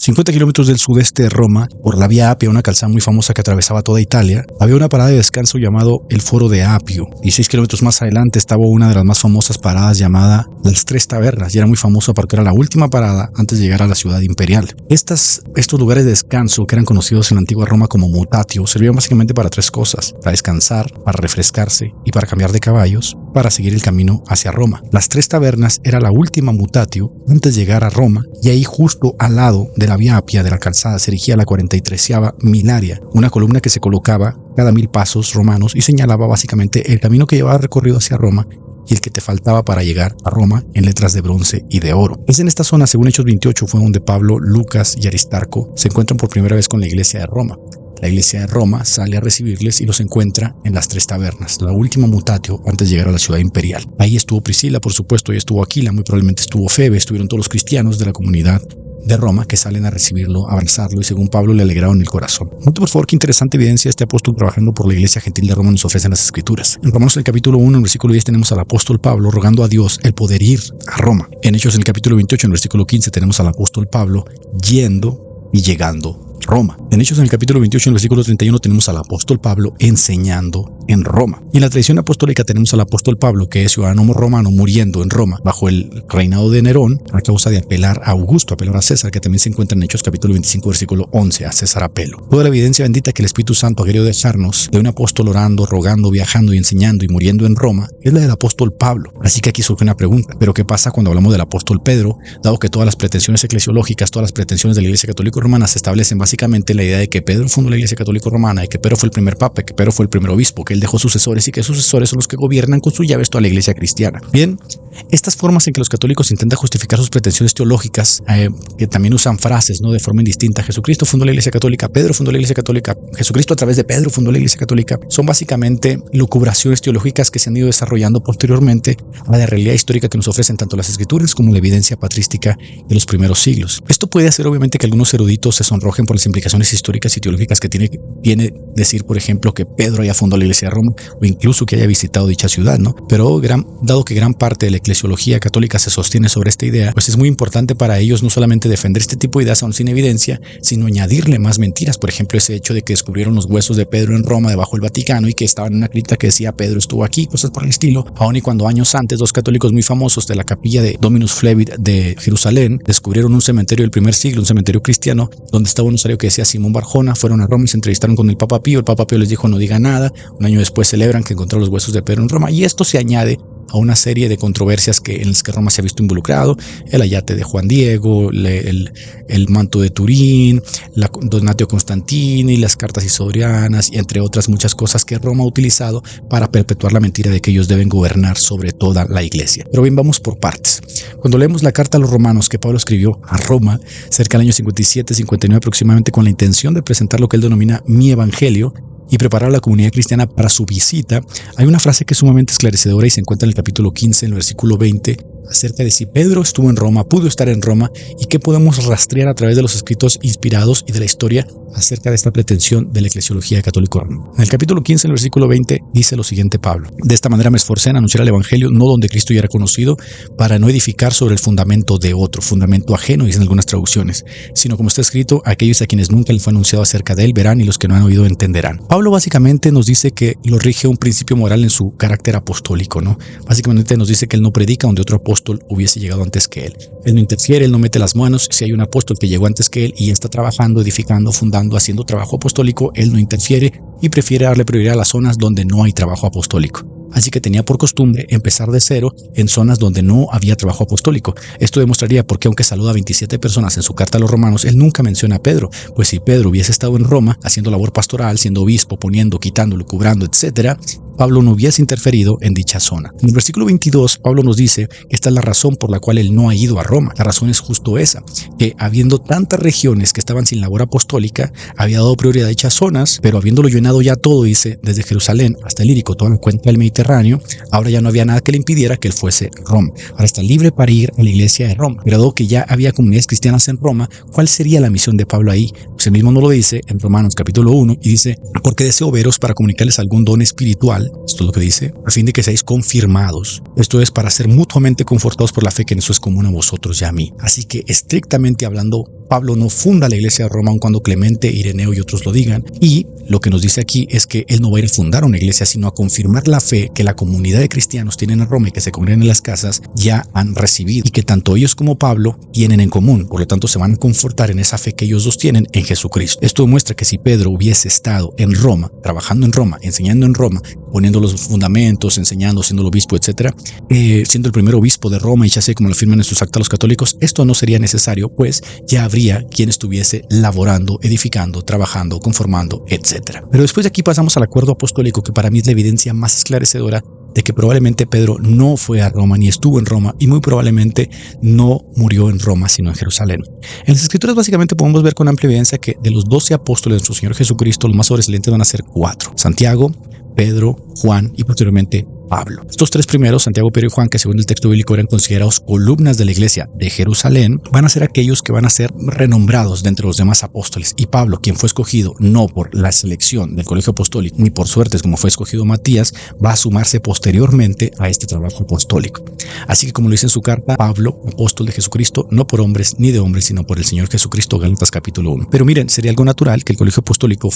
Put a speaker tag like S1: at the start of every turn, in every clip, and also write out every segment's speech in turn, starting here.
S1: 50 kilómetros del sudeste de Roma, por la Vía Apia, una calzada muy famosa que atravesaba toda Italia, había una parada de descanso llamado el Foro de Apio. 16 kilómetros más adelante estaba una de las más famosas paradas llamada Las Tres Tabernas, y era muy famosa porque era la última parada antes de llegar a la ciudad imperial. Estos lugares de descanso, que eran conocidos en la antigua Roma como mutatio, servían básicamente para tres cosas: para descansar, para refrescarse y para cambiar de caballos, para seguir el camino hacia Roma. Las Tres Tabernas era la última mutatio antes de llegar a Roma, y ahí justo al lado de la Vía Apia de la calzada se erigía la 43ª Milaria, una columna que se colocaba cada 1000 pasos romanos y señalaba básicamente el camino que llevaba recorrido hacia Roma y el que te faltaba para llegar a Roma, en letras de bronce y de oro. Es en esta zona, según Hechos 28, fue donde Pablo, Lucas y Aristarco se encuentran por primera vez con la iglesia de Roma. La iglesia de Roma sale a recibirles y los encuentra en las Tres Tabernas, la última mutatio antes de llegar a la ciudad imperial. Ahí estuvo Priscila, por supuesto, ahí estuvo Aquila, muy probablemente estuvo Febe, estuvieron todos los cristianos de la comunidad de Roma que salen a recibirlo, a abrazarlo, y según Pablo le alegraron el corazón. Note por favor qué interesante evidencia este apóstol trabajando por la iglesia gentil de Roma nos ofrece en las Escrituras. En Romanos, en el capítulo 1, en el versículo 10, tenemos al apóstol Pablo rogando a Dios el poder ir a Roma. En Hechos, en el capítulo 28, en el versículo 15, tenemos al apóstol Pablo yendo y llegando a Roma. En Hechos, en el capítulo 28, en el versículo 31, tenemos al apóstol Pablo enseñando en Roma. Y en la tradición apostólica tenemos al apóstol Pablo, que es ciudadano romano, muriendo en Roma bajo el reinado de Nerón a causa de apelar a Augusto, apelar a César, que también se encuentra en Hechos capítulo 25, versículo 11, a César apelo. Toda la evidencia bendita que el Espíritu Santo ha querido dejarnos de un apóstol orando, rogando, viajando y enseñando y muriendo en Roma es la del apóstol Pablo. Así que aquí surge una pregunta: ¿pero qué pasa cuando hablamos del apóstol Pedro? Dado que todas las pretensiones eclesiológicas, todas las pretensiones de la Iglesia Católica Romana se establecen básicamente en la idea de que Pedro fundó la Iglesia Católica Romana, y que Pedro fue el primer papa, que Pedro fue el primer obispo, que él dejó sucesores y que sus sucesores son los que gobiernan con sus llaves toda la iglesia cristiana. Bien, estas formas en que los católicos intentan justificar sus pretensiones teológicas, que también usan frases, ¿no?, de forma indistinta: Jesucristo fundó la Iglesia Católica, Pedro fundó la Iglesia Católica, Jesucristo a través de Pedro fundó la Iglesia Católica, son básicamente lucubraciones teológicas que se han ido desarrollando posteriormente a la realidad histórica que nos ofrecen tanto las Escrituras como la evidencia patrística de los primeros siglos. Esto puede hacer obviamente que algunos eruditos se sonrojen por las implicaciones históricas y teológicas que tiene decir, por ejemplo, que Pedro haya fundado la Iglesia de Roma, o incluso que haya visitado dicha ciudad, ¿no? Pero dado que gran parte de la eclesiología católica se sostiene sobre esta idea, pues es muy importante para ellos no solamente defender este tipo de ideas aún sin evidencia, sino añadirle más mentiras. Por ejemplo, ese hecho de que descubrieron los huesos de Pedro en Roma debajo del Vaticano y que estaban en una cripta que decía Pedro estuvo aquí, cosas por el estilo. Aun y cuando años antes dos católicos muy famosos de la capilla de Dominus Flevit de Jerusalén descubrieron un cementerio del primer siglo, un cementerio cristiano, donde estaba un osario que decía Simón Barjona, fueron a Roma y se entrevistaron con el Papa Pío. El Papa Pío les dijo: no diga nada. Un año después celebran que encontraron los huesos de Pedro en Roma, y esto se añade a una serie de controversias en las que Roma se ha visto involucrado: el ayate de Juan Diego, el manto de Turín, la Donatio Constantini, las cartas isodorianas, y entre otras muchas cosas que Roma ha utilizado para perpetuar la mentira de que ellos deben gobernar sobre toda la iglesia. Pero bien, vamos por partes. Cuando leemos la carta a los romanos que Pablo escribió a Roma cerca del año 57-59 aproximadamente, con la intención de presentar lo que él denomina mi evangelio y preparar a la comunidad cristiana para su visita, hay una frase que es sumamente esclarecedora y se encuentra en el capítulo 15, en el versículo 20, acerca de si Pedro estuvo en Roma, pudo estar en Roma, y qué podemos rastrear a través de los escritos inspirados y de la historia acerca de esta pretensión de la eclesiología católica. En el capítulo 15, en el versículo 20, dice lo siguiente Pablo: de esta manera me esforcé en anunciar el evangelio no donde Cristo ya era conocido, para no edificar sobre el fundamento de otro, fundamento ajeno, dicen algunas traducciones, sino como está escrito: aquellos a quienes nunca les fue anunciado acerca de él verán, y los que no han oído entenderán. Pablo básicamente nos dice que lo rige un principio moral en su carácter apostólico, ¿no? Básicamente nos dice que él no predica donde otro apóstol hubiese llegado antes que él. Él no interfiere, él no mete las manos. Si hay un apóstol que llegó antes que él y está trabajando, edificando, fundando, haciendo trabajo apostólico, él no interfiere y prefiere darle prioridad a las zonas donde no hay trabajo apostólico. Así que tenía por costumbre empezar de cero en zonas donde no había trabajo apostólico. Esto demostraría por qué, aunque saluda a 27 personas en su carta a los romanos, él nunca menciona a Pedro, pues si Pedro hubiese estado en Roma haciendo labor pastoral, siendo obispo, poniendo, quitando, lucubrando, etc., Pablo no hubiese interferido en dicha zona. En el versículo 22, Pablo nos dice que esta es la razón por la cual él no ha ido a Roma. La razón es justo esa, que habiendo tantas regiones que estaban sin labor apostólica, había dado prioridad a dichas zonas, pero habiéndolo llenado ya todo, dice, desde Jerusalén hasta el Ilírico, toda la cuenca del Mediterráneo, ahora ya no había nada que le impidiera que él fuese a Roma. Ahora está libre para ir a la iglesia de Roma. Pero dado que ya había comunidades cristianas en Roma, ¿cuál sería la misión de Pablo ahí? Pues él mismo nos lo dice en Romanos capítulo 1 y dice: porque deseo veros para comunicarles algún don espiritual natural, esto es lo que dice, a fin de que seáis confirmados. Esto es para ser mutuamente confortados por la fe que en eso es común a vosotros y a mí. Así que estrictamente hablando, Pablo no funda la iglesia de Roma, aun cuando Clemente, Ireneo y otros lo digan. Y lo que nos dice aquí es que él no va a ir a fundar una iglesia, sino a confirmar la fe que la comunidad de cristianos tienen en Roma y que se congregan en las casas ya han recibido y que tanto ellos como Pablo tienen en común. Por lo tanto, se van a confortar en esa fe que ellos dos tienen en Jesucristo. Esto demuestra que si Pedro hubiese estado en Roma, trabajando en Roma, enseñando en Roma, poniendo los fundamentos, enseñando, siendo el obispo, etcétera, siendo el primer obispo de Roma y ya sé como lo afirman en sus actas los católicos, esto no sería necesario, pues ya habría quien estuviese laborando, edificando, trabajando, conformando, etcétera. Pero después de aquí pasamos al acuerdo apostólico, que para mí es la evidencia más esclarecedora de que probablemente Pedro no fue a Roma ni estuvo en Roma y muy probablemente no murió en Roma sino en Jerusalén. En las escrituras básicamente podemos ver con amplia evidencia que de los 12 apóstoles de nuestro Señor Jesucristo, los más sobresalientes van a ser 4: Santiago, Pedro, Juan y posteriormente Pablo. Estos 3 primeros, Santiago, Pedro y Juan, que según el texto bíblico eran considerados columnas de la iglesia de Jerusalén, van a ser aquellos que van a ser renombrados de entre los demás apóstoles. Y Pablo, quien fue escogido no por la selección del colegio apostólico ni por suertes como fue escogido Matías, va a sumarse posteriormente a este trabajo apostólico. Así que como lo dice en su carta, Pablo, apóstol de Jesucristo, no por hombres ni de hombres, sino por el Señor Jesucristo, Gálatas capítulo 1. Pero miren, sería algo natural que el colegio apostólico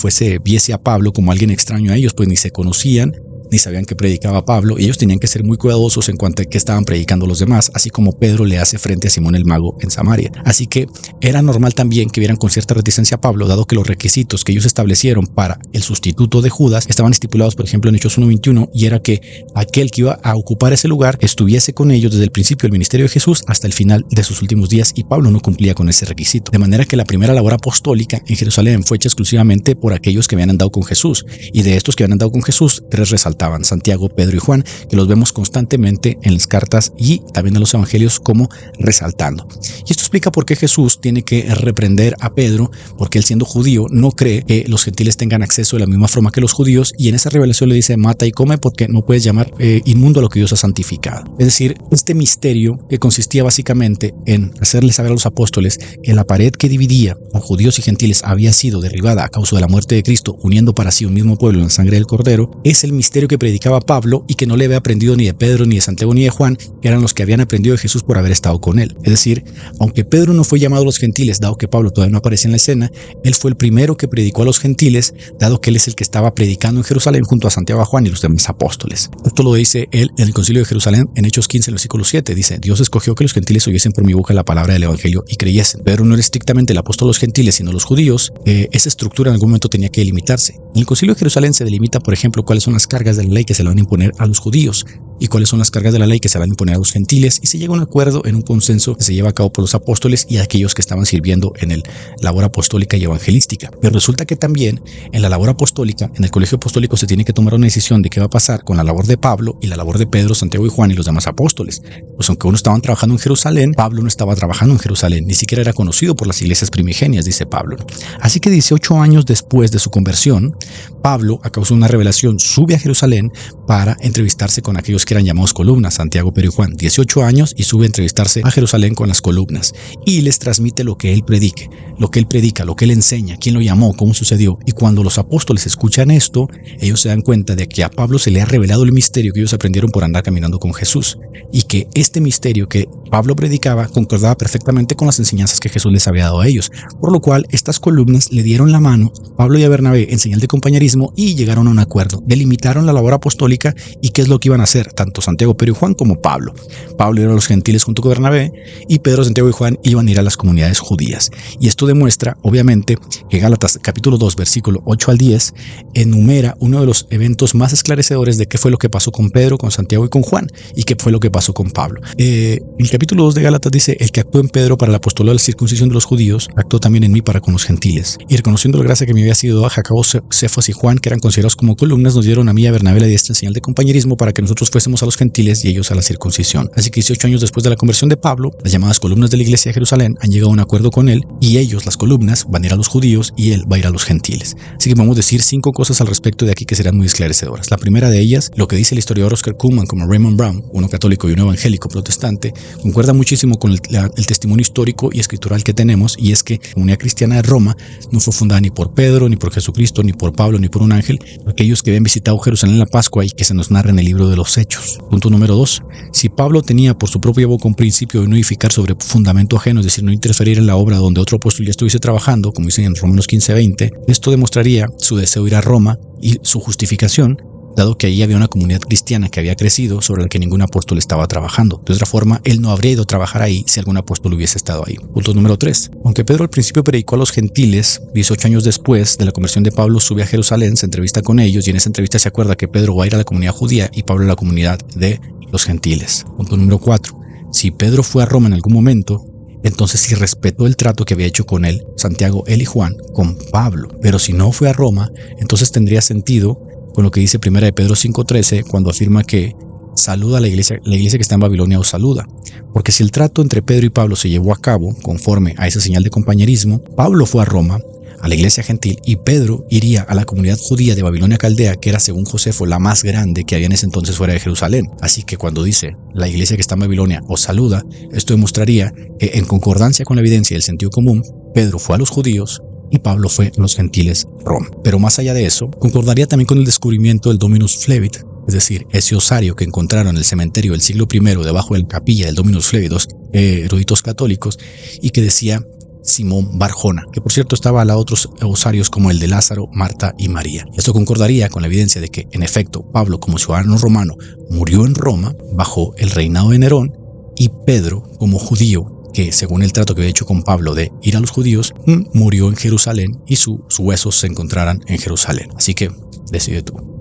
S1: viese a Pablo como alguien extraño a ellos, pues ni se conocían, ni sabían que predicaba Pablo, y ellos tenían que ser muy cuidadosos en cuanto a qué estaban predicando los demás, así como Pedro le hace frente a Simón el mago en Samaria. Así que era normal también que vieran con cierta reticencia a Pablo, dado que los requisitos que ellos establecieron para el sustituto de Judas estaban estipulados, por ejemplo, en Hechos 1:21, y era que aquel que iba a ocupar ese lugar estuviese con ellos desde el principio del ministerio de Jesús hasta el final de sus últimos días, y Pablo no cumplía con ese requisito. De manera que la primera labor apostólica en Jerusalén fue hecha exclusivamente por aquellos que habían andado con Jesús, y de estos que habían andado con Jesús, 3 resaltaban: Santiago, Pedro y Juan, que los vemos constantemente en las cartas y también en los evangelios como resaltando. Y esto explica por qué Jesús tiene que reprender a Pedro, porque él, siendo judío, no cree que los gentiles tengan acceso de la misma forma que los judíos, y en esa revelación le dice: mata y come, porque no puedes llamar inmundo a lo que Dios ha santificado. Es decir, este misterio que consistía básicamente en hacerles saber a los apóstoles que la pared que dividía a judíos y gentiles había sido derribada a causa de la muerte de Cristo, uniendo para sí un mismo pueblo en la sangre del Cordero, es el misterio que predicaba Pablo y que no le había aprendido ni de Pedro, ni de Santiago, ni de Juan, que eran los que habían aprendido de Jesús por haber estado con él. Es decir, aunque Pedro no fue llamado a los gentiles, dado que Pablo todavía no aparece en la escena, él fue el primero que predicó a los gentiles, dado que él es el que estaba predicando en Jerusalén junto a Santiago, a Juan y los demás apóstoles. Esto lo dice él en el concilio de Jerusalén en Hechos 15, versículo 7. Dice: Dios escogió que los gentiles oyesen por mi boca la palabra del evangelio y creyesen. Pedro no era estrictamente el apóstol de los gentiles, sino los judíos. Esa estructura en algún momento tenía que delimitarse. En el concilio de Jerusalén se delimita, por ejemplo, cuáles son las cargas de la ley que se le van a imponer a los judíos y cuáles son las cargas de la ley que se van a imponer a los gentiles, y se llega a un acuerdo en un consenso que se lleva a cabo por los apóstoles y aquellos que estaban sirviendo en la labor apostólica y evangelística. Pero resulta que también en la labor apostólica, en el colegio apostólico, se tiene que tomar una decisión de qué va a pasar con la labor de Pablo y la labor de Pedro, Santiago y Juan y los demás apóstoles. Pues aunque unos estaban trabajando en Jerusalén, Pablo no estaba trabajando en Jerusalén, ni siquiera era conocido por las iglesias primigenias, dice Pablo. Así que 18 años después de su conversión, Pablo, a causa de una revelación, sube a Jerusalén para entrevistarse con aquellos que eran llamados columnas, Santiago, Pedro y Juan. 18 años y sube a entrevistarse a Jerusalén con las columnas y les transmite lo que él predique, lo que él predica, lo que él enseña, quién lo llamó, cómo sucedió. Y cuando los apóstoles escuchan esto, ellos se dan cuenta de que a Pablo se le ha revelado el misterio que ellos aprendieron por andar caminando con Jesús, y que este misterio que Pablo predicaba concordaba perfectamente con las enseñanzas que Jesús les había dado a ellos, por lo cual estas columnas le dieron la mano a Pablo y a Bernabé en señal de compañerismo y llegaron a un acuerdo, delimitaron la labor apostólica y qué es lo que iban a hacer tanto Santiago, Pedro y Juan como Pablo. Pablo iba a los gentiles junto con Bernabé, y Pedro, Santiago y Juan iban a ir a las comunidades judías. Y esto demuestra, obviamente, que Gálatas capítulo 2, versículo 8 al 10, enumera uno de los eventos más esclarecedores de qué fue lo que pasó con Pedro, con Santiago y con Juan, y qué fue lo que pasó con Pablo. El capítulo 2 de Gálatas dice: el que actuó en Pedro para el apostolado de la circuncisión de los judíos, actuó también en mí para con los gentiles. Y reconociendo la gracia que me había sido dada, Jacobo, Cefas y Juan, que eran considerados como columnas, nos dieron a mí y a Bernabé la diestra en señal de compañerismo para que nosotros fuésemos a los gentiles y ellos a la circuncisión. Así que 18 años después de la conversión de Pablo, las llamadas columnas de la iglesia de Jerusalén han llegado a un acuerdo con él, y ellos, las columnas, van a ir a los judíos y él va a ir a los gentiles. Así que vamos a decir 5 cosas al respecto de aquí que serán muy esclarecedoras. La primera de ellas, lo que dice el historiador Oscar Cullmann como Raymond Brown, uno católico y uno evangélico protestante, concuerda muchísimo con el testimonio histórico y escritural que tenemos, y es que la comunidad cristiana de Roma no fue fundada ni por Pedro, ni por Jesucristo, ni por Pablo, ni por un ángel. Aquellos que habían visitado Jerusalén Jerusalén la Pascua y que se nos narra en el libro de los Hechos. Punto número 2. Si Pablo tenía por su propia boca un principio de no edificar sobre fundamento ajeno, es decir, no interferir en la obra donde otro apóstol ya estuviese trabajando, como dicen en Romanos 15:20, esto demostraría su deseo de ir a Roma y su justificación, dado que ahí había una comunidad cristiana que había crecido sobre la que ningún apóstol estaba trabajando. De otra forma, él no habría ido a trabajar ahí si algún apóstol hubiese estado ahí. Punto número 3. Aunque Pedro al principio predicó a los gentiles, 18 años después de la conversión de Pablo sube a Jerusalén, se entrevista con ellos y en esa entrevista se acuerda que Pedro va a ir a la comunidad judía y Pablo a la comunidad de los gentiles. Punto número 4. Si Pedro fue a Roma en algún momento, entonces sí respetó el trato que había hecho con él, Santiago, él y Juan, con Pablo. Pero si no fue a Roma, entonces tendría sentido con lo que dice 1 de Pedro 5:13 cuando afirma que saluda a la iglesia que está en Babilonia os saluda. Porque si el trato entre Pedro y Pablo se llevó a cabo conforme a esa señal de compañerismo, Pablo fue a Roma, a la iglesia gentil, y Pedro iría a la comunidad judía de Babilonia Caldea, que era según Josefo la más grande que había en ese entonces fuera de Jerusalén. Así que cuando dice la iglesia que está en Babilonia os saluda, esto demostraría que en concordancia con la evidencia y el sentido común, Pedro fue a los judíos y Pablo fue a los gentiles Roma. Pero más allá de eso, concordaría también con el descubrimiento del Dominus Flevit, es decir, ese osario que encontraron en el cementerio del siglo I debajo de la capilla del Dominus Flevit, dos eruditos católicos, y que decía Simón Barjona, que por cierto estaba al lado de otros osarios como el de Lázaro, Marta y María. Esto concordaría con la evidencia de que, en efecto, Pablo como ciudadano romano murió en Roma bajo el reinado de Nerón, y Pedro como judío, que según el trato que había hecho con Pablo de ir a los judíos, murió en Jerusalén y sus huesos se encontraran en Jerusalén. Así que decide tú.